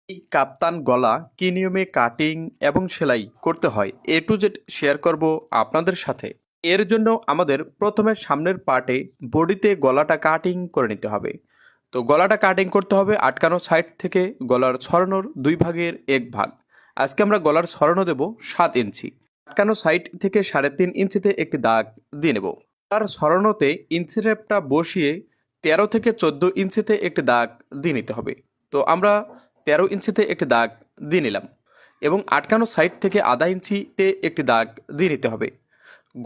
এই কাপ্তান গলা কি নিয়মে কাটিং এবং সেলাই করতে হয় এ টু জেড শেয়ার করব আপনাদের সাথে। এর জন্য আমাদের প্রথমে সামনের পার্টে বডিতে গলাটা কাটিং করে নিতে হবে। তো গলাটা কাটিং করতে হবে আটকানো সাইড থেকে গলার ছড়ানোর 2/1 ভাগ। আজকে আমরা গলার ছড়ানো দেব 7 ইঞ্চি। আটকানো সাইড থেকে 3.5 ইঞ্চিতে একটি দাগ দিয়ে নেব। গলার ছড়ানোতে ইঞ্চি রেপটা বসিয়ে 13 থেকে 14 ইঞ্চিতে একটি দাগ দিয়ে নিতে হবে। তো আমরা 13 ইঞ্চিতে একটি দাগ দিয়ে নিলাম এবং আটকানো সাইড থেকে আধা ইঞ্চিতে একটি দাগ দিয়ে নিতে হবে।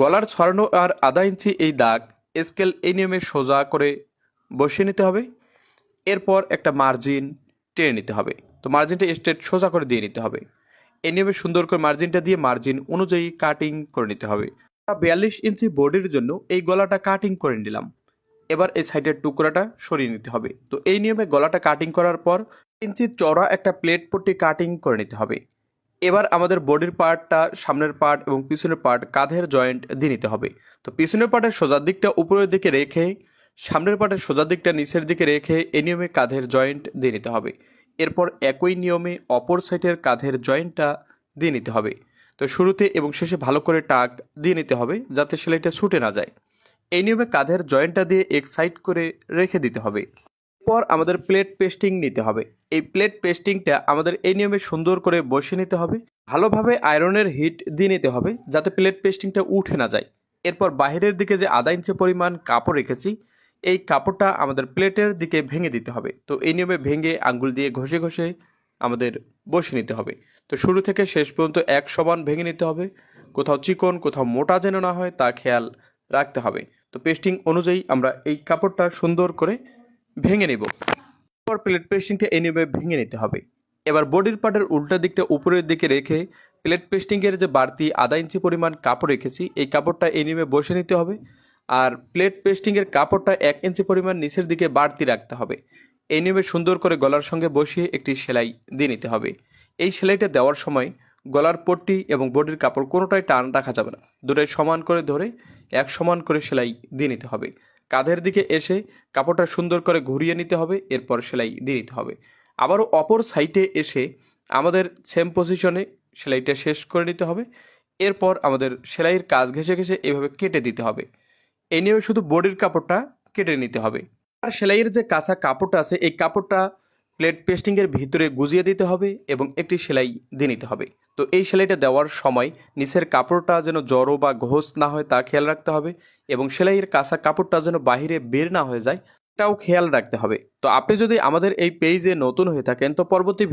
গলার ছড়ানো আর আধা ইঞ্চি এই দাগ স্কেল এই নিয়মে সোজা করে বসিয়ে নিতে হবে। এরপর একটা মার্জিন টেনে নিতে হবে। তো মার্জিনটা স্ট্রেট সোজা করে দিয়ে নিতে হবে। এই নিয়মে সুন্দর করে মার্জিনটা দিয়ে মার্জিন অনুযায়ী কাটিং করে নিতে হবে। 42 ইঞ্চি বডির জন্য এই গলাটা কাটিং করে নিলাম। এবার এই সাইডের টুকরাটা সরিয়ে নিতে হবে। তো এই নিয়মে গলাটা কাটিং করার পর ইঞ্চি চড়া একটা প্লেট পট্টি কাটিং করে নিতে হবে। এবার আমাদের বডির পার্টটা সামনের পার্ট এবং পিছনের পার্ট কাঁধের জয়েন্ট দিয়ে নিতে হবে। তো পিছনের পার্টের সোজার দিকটা উপরের দিকে রেখে সামনের পার্টের সোজার দিকটা নিচের দিকে রেখে এই নিয়মে কাঁধের জয়েন্ট দিয়ে নিতে হবে। এরপর একই নিয়মে অপর সাইডের কাঁধের জয়েন্টটা দিয়ে নিতে হবে। তো শুরুতে এবং শেষে ভালো করে টাক দিয়ে নিতে হবে যাতে সেলাইটা ছুটে না যায়। এই নিয়মে কাঁধের জয়েন্টটা দিয়ে এক সাইড করে রেখে দিতে হবে। এরপর আমাদের প্লেট পেস্টিং নিতে হবে। এই প্লেট পেস্টিংটা আমাদের এই নিয়মে সুন্দর করে বসিয়ে নিতে হবে। ভালোভাবে আয়রনের হিট দিয়ে নিতে হবে যাতে প্লেট পেস্টিংটা উঠে না যায়। এরপর বাইরের দিকে যে আধা ইঞ্চি পরিমাণ কাপড় রেখেছি এই কাপড়টা আমাদের প্লেটের দিকে ভেঙে দিতে হবে। তো এই নিয়মে ভেঙে আঙ্গুল দিয়ে ঘষে ঘষে আমাদের বসিয়ে নিতে হবে। তো শুরু থেকে শেষ পর্যন্ত এক সমান ভেঙে নিতে হবে। কোথাও চিকন কোথাও মোটা যেন না হয় তা খেয়াল রাখতে হবে। তো পেস্টিং অনুযায়ী আমরা এই কাপড়টা সুন্দর করে ভেঙে নেব। এরপর প্লেট পেস্টিংটা এই নিয়মে ভেঙে নিতে হবে। এবার বডির পার্টের উল্টা দিকটা উপরের দিকে রেখে প্লেট পেস্টিংয়ের যে বাড়তি আধা ইঞ্চি পরিমাণ কাপড় রেখেছি এই কাপড়টা এই নিয়মে বসে নিতে হবে। আর প্লেট পেস্টিংয়ের কাপড়টা 1 ইঞ্চি পরিমাণ নিচের দিকে বাড়তি রাখতে হবে। এই নিয়মে সুন্দর করে গলার সঙ্গে বসিয়ে একটি সেলাই দিয়ে নিতে হবে। এই সেলাইটা দেওয়ার সময় গলার পট্টি এবং বডির কাপড় কোনোটাই টান রাখা যাবে না। দুটোই সমান করে ধরে এক সমান করে সেলাই দিয়ে নিতে হবে। কাঁধের দিকে এসে কাপড়টা সুন্দর করে ঘুরিয়ে নিতে হবে। এরপর সেলাই দিয়ে নিতে হবে। আবারও অপর সাইডে এসে আমাদের সেম পজিশনে সেলাইটা শেষ করে নিতে হবে। এরপর আমাদের সেলাইয়ের কাজ ঘেঁষে ঘেঁষে এভাবে কেটে দিতে হবে। এই নিয়ে শুধু বডির কাপড়টা কেটে নিতে হবে। আর সেলাইয়ের যে কাঁচা কাপড়টা আছে এই কাপড়টা প্লেট পেস্টিংয়ের ভিতরে গুজিয়ে দিতে হবে এবং একটি সেলাই দিয়ে নিতে হবে। তো এই সেলাইটা দেওয়ার সময় নিচের কাপড়টা যেন জড়ো বা ঘোষ না হয় তা খেয়াল রাখতে হবে এবং সেলাইয়ের কাঁচা কাপড়টা যেন বাইরে বের না হয়ে যায় এটাও খেয়াল রাখতে হবে। তো আপনি যদি আমাদের এই পেজে নতুন হয়ে থাকেন তো পরবর্তী